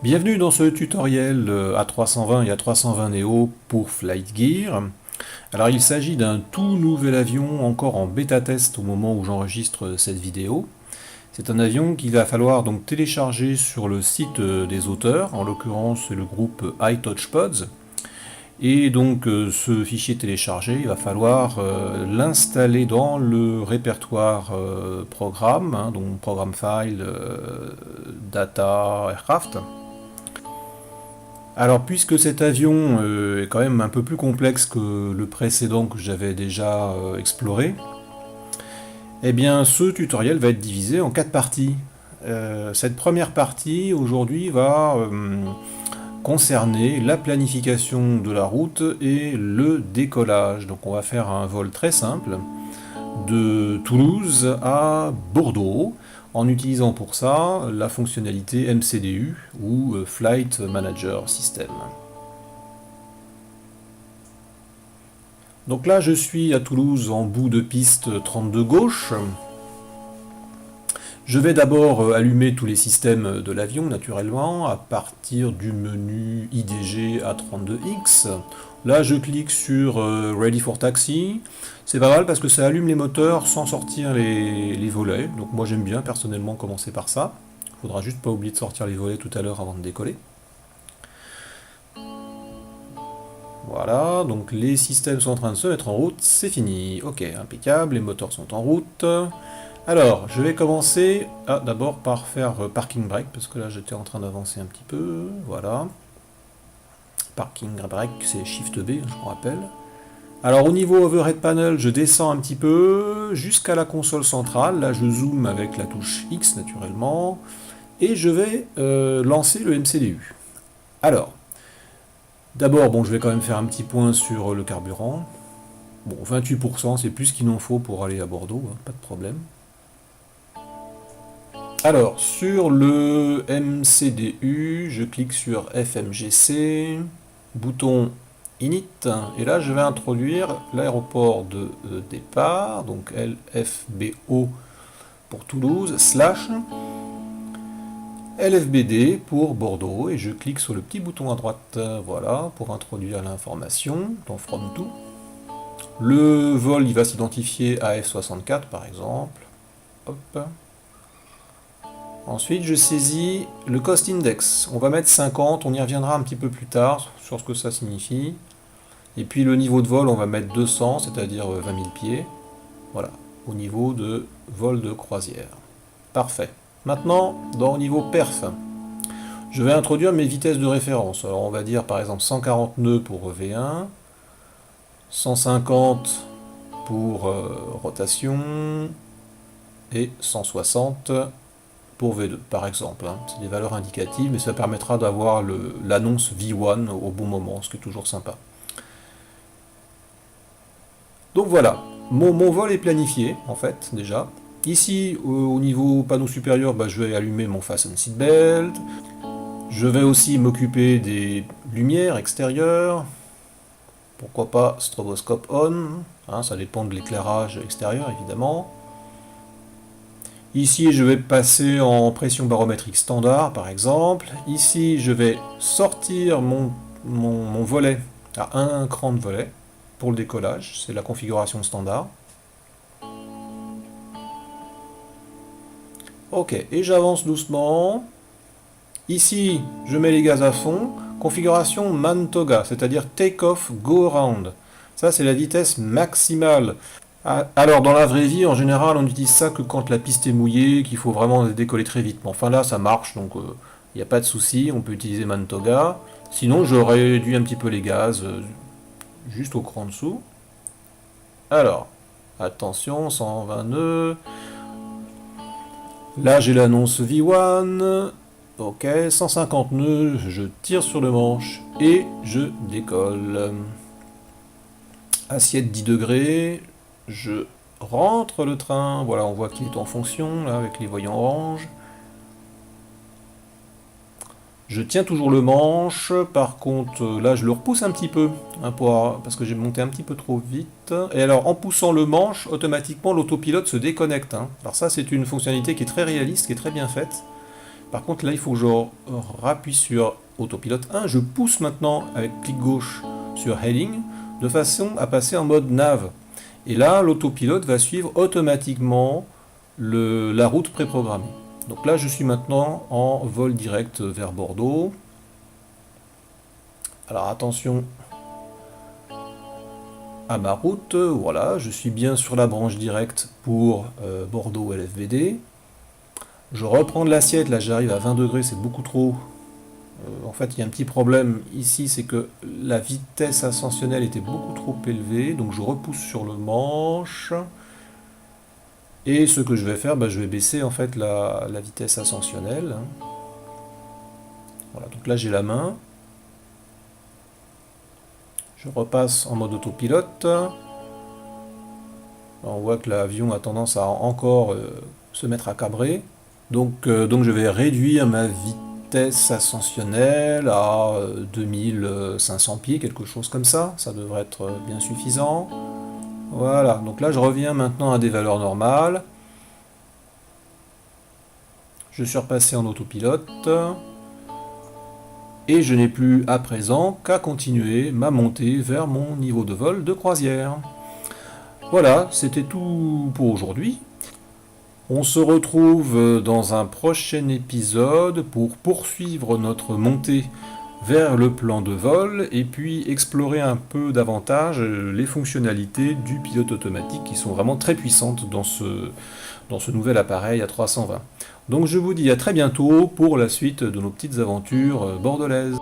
Bienvenue dans ce tutoriel A320 et A320 Neo pour Flight Gear. Alors il s'agit d'un tout nouvel avion encore en bêta test au moment où j'enregistre cette vidéo. C'est un avion qu'il va falloir donc télécharger sur le site des auteurs, en l'occurrence le groupe iTouchPods. Et donc ce fichier téléchargé, il va falloir l'installer dans le répertoire programme, donc programme file, data, aircraft. Alors, puisque cet avion est quand même un peu plus complexe que le précédent que j'avais déjà exploré, eh bien, ce tutoriel va être divisé en 4 parties. Cette première partie, aujourd'hui, va concerner la planification de la route et le décollage. Donc, on va faire un vol très simple de Toulouse à Bordeaux, en utilisant pour ça la fonctionnalité MCDU ou Flight Manager System. Donc là je suis à Toulouse en bout de piste 32 gauche. Je vais d'abord allumer tous les systèmes de l'avion naturellement à partir du menu IDG A32X. Là je clique sur Ready for Taxi. C'est pas mal parce que ça allume les moteurs sans sortir les volets. Donc moi j'aime bien personnellement commencer par ça. Il faudra juste pas oublier de sortir les volets tout à l'heure avant de décoller. Voilà, donc les systèmes sont en train de se mettre en route, c'est fini. Ok, impeccable, les moteurs sont en route. Alors, je vais commencer d'abord par faire parking brake, parce que là j'étais en train d'avancer un petit peu. Voilà. Parking brake, c'est Shift B, je me rappelle. Alors au niveau overhead panel, je descends un petit peu jusqu'à la console centrale. Là je zoome avec la touche X naturellement. Et je vais lancer le MCDU. Alors, d'abord, bon, je vais quand même faire un petit point sur le carburant. Bon, 28%, c'est plus qu'il en faut pour aller à Bordeaux, hein, pas de problème. Alors, sur le MCDU, je clique sur FMGC, bouton Init, et là je vais introduire l'aéroport de départ, donc LFBO pour Toulouse, slash LFBD pour Bordeaux, et je clique sur le petit bouton à droite, voilà, pour introduire l'information dans From To. Le vol, il va s'identifier à F64 par exemple. Hop. Ensuite, je saisis le Cost Index. On va mettre 50, on y reviendra un petit peu plus tard sur ce que ça signifie. Et puis le niveau de vol, on va mettre 200, c'est-à-dire 20 000 pieds. Voilà, au niveau de vol de croisière. Parfait. Maintenant, au niveau perf, je vais introduire mes vitesses de référence. Alors on va dire par exemple 140 nœuds pour V1, 150 pour rotation et 160 pour V2 par exemple. C'est des valeurs indicatives, mais ça permettra d'avoir l'annonce V1 au bon moment, ce qui est toujours sympa. Donc voilà, mon vol est planifié en fait déjà. Ici au niveau panneau supérieur, je vais allumer mon Fasten Seatbelt. Je vais aussi m'occuper des lumières extérieures. Pourquoi pas stroboscope on, ça dépend de l'éclairage extérieur évidemment. Ici je vais passer en pression barométrique standard par exemple. Ici je vais sortir mon volet à un cran de volet pour le décollage, c'est la configuration standard. Ok, et j'avance doucement. Ici, je mets les gaz à fond. Configuration Mantoga, c'est-à-dire Take Off Go Around. Ça, c'est la vitesse maximale. Alors, dans la vraie vie, en général, on utilise ça que quand la piste est mouillée, qu'il faut vraiment décoller très vite. Mais enfin là, ça marche, donc il n'y a pas de souci. On peut utiliser Mantoga. Sinon, je réduis un petit peu les gaz, juste au cran en dessous. Alors, attention, 120 nœuds. Là, j'ai l'annonce V1. Ok, 150 nœuds, je tire sur le manche et je décolle. Assiette 10 degrés, je rentre le train. Voilà, on voit qu'il est en fonction, là, avec les voyants orange. Je tiens toujours le manche, par contre, là, je le repousse un petit peu, parce que j'ai monté un petit peu trop vite. Et alors, en poussant le manche, automatiquement, l'autopilote se déconnecte. Alors ça, c'est une fonctionnalité qui est très réaliste, qui est très bien faite. Par contre, là, il faut que je rappuie sur autopilote 1. Je pousse maintenant avec clic gauche sur Heading, de façon à passer en mode nav. Et là, l'autopilote va suivre automatiquement la route préprogrammée. Donc là, je suis maintenant en vol direct vers Bordeaux. Alors attention à ma route. Voilà, je suis bien sur la branche directe pour Bordeaux LFVD. Je reprends de l'assiette, là j'arrive à 20 degrés, c'est beaucoup trop. En fait, il y a un petit problème ici, c'est que la vitesse ascensionnelle était beaucoup trop élevée, donc je repousse sur le manche. Et ce que je vais faire, je vais baisser en fait la vitesse ascensionnelle. Voilà, donc là j'ai la main. Je repasse en mode autopilote. On voit que l'avion a tendance à encore se mettre à cabrer. Donc je vais réduire ma vitesse ascensionnelle à 2500 pieds, quelque chose comme ça. Ça devrait être bien suffisant. Voilà, donc là je reviens maintenant à des valeurs normales. Je suis repassé en autopilote. Et je n'ai plus à présent qu'à continuer ma montée vers mon niveau de vol de croisière. Voilà, c'était tout pour aujourd'hui. On se retrouve dans un prochain épisode pour poursuivre notre montée vers le plan de vol et puis explorer un peu davantage les fonctionnalités du pilote automatique qui sont vraiment très puissantes dans ce nouvel appareil A320. Donc je vous dis à très bientôt pour la suite de nos petites aventures bordelaises.